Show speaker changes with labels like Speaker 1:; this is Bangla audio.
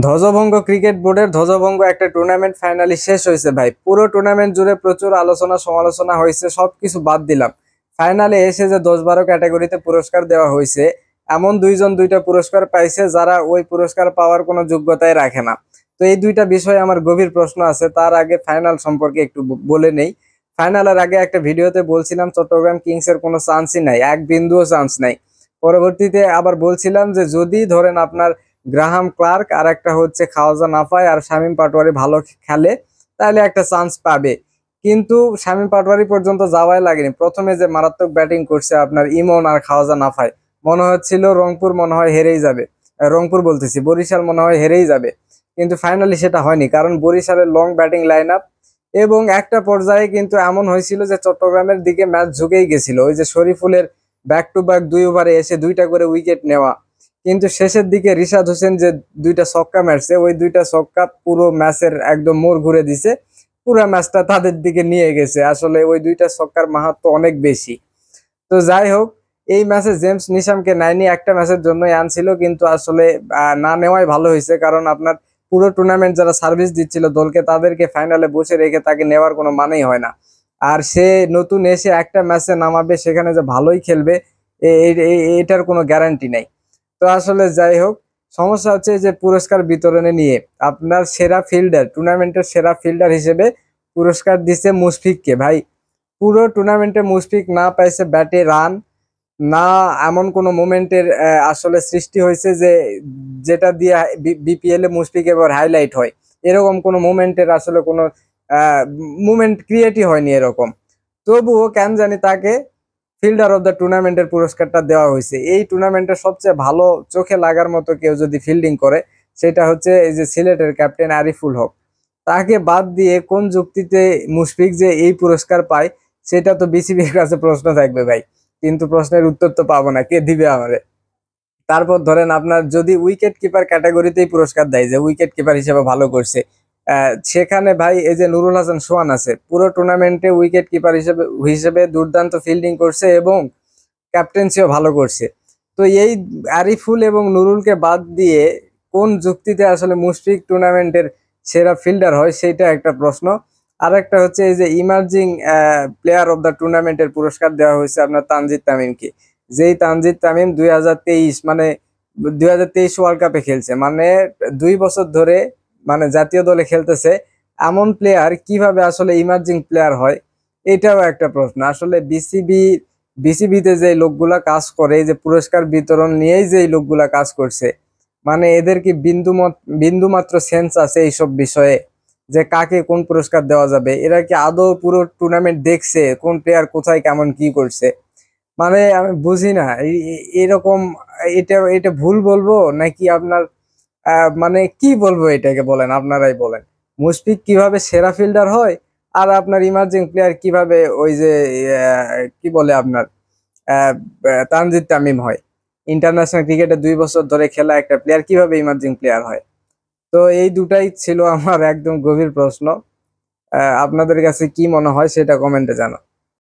Speaker 1: ধ্বজভঙ্গ ক্রিকেট বোর্ডের ধ্বজভঙ্গ একটা টুর্নামেন্ট ফাইনালি শেষ হয়েছে ভাই। পুরো টুর্নামেন্ট জুড়ে প্রচুর আলোচনা সমালোচনা হয়েছে, সবকিছু বাদ দিলাম। ফাইনালে এসে যে 10-12 ক্যাটাগরিতে পুরস্কার দেওয়া হয়েছে, এমন দুইজন দুইটা পুরস্কার পাইছে যারা ওই পুরস্কার পাওয়ার কোনো যোগ্যতাই রাখে না। তো এই দুইটা বিষয়ে আমার গভীর প্রশ্ন আছে। তার আগে ফাইনাল সম্পর্কে একটু বলে নেই। ফাইনালের আগে একটা ভিডিওতে বলছিলাম চট্টগ্রাম কিংস এর কোনো চান্সই নাই, এক বিন্দুও চান্স নাই। পরবর্তীতে আবার বলছিলাম যে যদি ধরেন আপনার গ্রাহাম ক্লার্ক আর একটা হচ্ছে খাওয়াজা নাফাই আর শামীম পাটোয়ারি ভালো খেলে, তাহলে একটা চান্স পাবে। কিন্তু শামীম পাটোয়ারি পর্যন্ত যাওয়াই লাগেনি। প্রথমে যে মারাত্মক ব্যাটিং করছে আপনার ইমন আর খাওয়াজা নাফাই, মনে হচ্ছিল রংপুর মনে হয় হেরেই যাবে। রংপুর বলতেছি, বরিশাল মনে হয় হেরেই যাবে। কিন্তু ফাইনালি সেটা হয়নি, কারণ বরিশালের লং ব্যাটিং লাইন আপ এবং একটা পর্যায়ে কিন্তু এমন হয়েছিল যে চট্টগ্রামের দিকে ম্যাচ ঝুঁকেই গেছিল। ওই যে শরীফুলের ব্যাক টু ব্যাক 2 ওভারে এসে 2টা করে উইকেট নেওয়া, কিন্তু শেষের দিকে রিশাদ হোসেন যে 2টা ছক্কা মারছে, ওই 2টা ছক্কা পুরো ম্যাচের একদম মোড় ঘুরে দিছে। পুরো ম্যাচটা তাদের দিকে নিয়ে গেছে। আসলে ওই 2টা ছক্কার মাহাত্ম অনেক বেশি। তো যাই হোক, এই ম্যাচে জেমস নিশামকে নেয়নি, একটা ম্যাচের জন্যই আনছিল। কিন্তু আসলে না নেওয়াই ভালো হয়েছে, কারণ আপনার পুরো টুর্নামেন্ট যারা সার্ভিস দিচ্ছিল দলকে, তাদেরকে ফাইনালে বসে রেখে তাকে নেওয়ার কোনো মানেই হয় না। আর সে নতুন এসে একটা ম্যাচে নামাবে, সেখানে যে ভালোই খেলবে এটার কোনো গ্যারান্টি নাই। তো আসলে যাই হোক, সমস্যা হচ্ছে যে পুরস্কার বিতরণে নিয়ে আপনার সেরা ফিল্ডার, টুর্নামেন্টের সেরা ফিল্ডার হিসেবে পুরস্কার দিচ্ছে মুশফিককে। ভাই, পুরো টুর্নামেন্টে মুশফিক না পাইছে ব্যাটে রান, না এমন কোনো মোমেন্টের আসলে সৃষ্টি হয়েছে যে যেটা দিয়ে বিপিএল এ মুশফিক এবার হাইলাইট হয়। এরকম কোনো মোমেন্টের আসলে কোনো মুভমেন্ট ক্রিয়েটই হয়নি এরকম। তবুও কেন জানি তাকে ফিল্ডার অফ দ্য টুর্নামেন্টের পুরস্কারটা দেওয়া হয়েছে। এই টুর্নামেন্টের সবচেয়ে ভালো চোখে লাগার মতো কেউ যদি ফিল্ডিং করে, সেটা হচ্ছে এই যে সিলেটের ক্যাপ্টেন আরিফুল হক। তাকে বাদ দিয়ে কোন যুক্তিতে মুশফিক যে এই পুরস্কার পায়, সেটা তো বিসিবির কাছে প্রশ্ন থাকবে ভাই। কিন্তু প্রশ্নের উত্তর তো পাবো না, কে দিবে আমারে? তারপর ধরেন আপনার যদি উইকেট কিপার ক্যাটাগরিতেই পুরস্কার দেয় যে উইকেট কিপার হিসেবে ভালো করছে, সেখানে ভাই এই যে নুরুল হাসান সোহান আছে, পুরো টুর্নামেন্টে উইকেট কিপার হিসেবে হিসেবে দুর্দান্ত ফিল্ডিং করছে এবং ক্যাপ্টেন্সিও ভালো করছে। তো এই আরিফুল এবং নুরুলকে বাদ দিয়ে কোন যুক্তিতে আসলে মুশফিক টুর্নামেন্টের সেরা ফিল্ডার হয়, সেইটা একটা প্রশ্ন। আর একটা হচ্ছে এই যে ইমার্জিং প্লেয়ার অফ দ্য টুর্নামেন্টের পুরস্কার দেওয়া হয়েছে আপনার তানজিদ তামিমকে। যেই তানজিদ তামিম 2023 মানে 2023 ওয়ার্ল্ড কাপে খেলছে, মানে 2 বছর ধরে মানে জাতীয় দলে খেলতেছে। এমন প্লেয়ার কিভাবে আসলে ইমার্জিং প্লেয়ার হয়, এটাও একটা প্রশ্ন। আসলে বিসিবিতে যে লোকগুলা কাজ করে, এই যে পুরস্কার বিতরণ নিয়েই যে লোকগুলা কাজ করছে, মানে এদের কি বিন্দু মাত্র সেন্স আছে এইসব বিষয়ে যে কাকে কোন পুরস্কার দেওয়া যাবে? এরা কি আদৌ পুরো টুর্নামেন্ট দেখছে কোন প্লেয়ার কোথায় কেমন কি করছে? মানে আমি বুঝি না এরকম। এটা এটা ভুল বলবো নাকি আপনার মানে কি বলবো এটাকে, বলেন, আপনারাই বলেন। মুশফিক কিভাবে সেরা ফিল্ডার হয়, আর আপনার ইমার্জিং প্লেয়ার কিভাবে ওই যে কি বলে আপনার আহ, তানজিদ তামিম হয়? ইন্টারন্যাশনাল ক্রিকেটে 2 বছর ধরে খেলা একটা প্লেয়ার কিভাবে ইমার্জিং প্লেয়ার হয়? তো এই দুটাই ছিল আমার একদম গভীর প্রশ্ন। আপনাদের কাছে কি মনে হয় সেটা কমেন্টে জানান।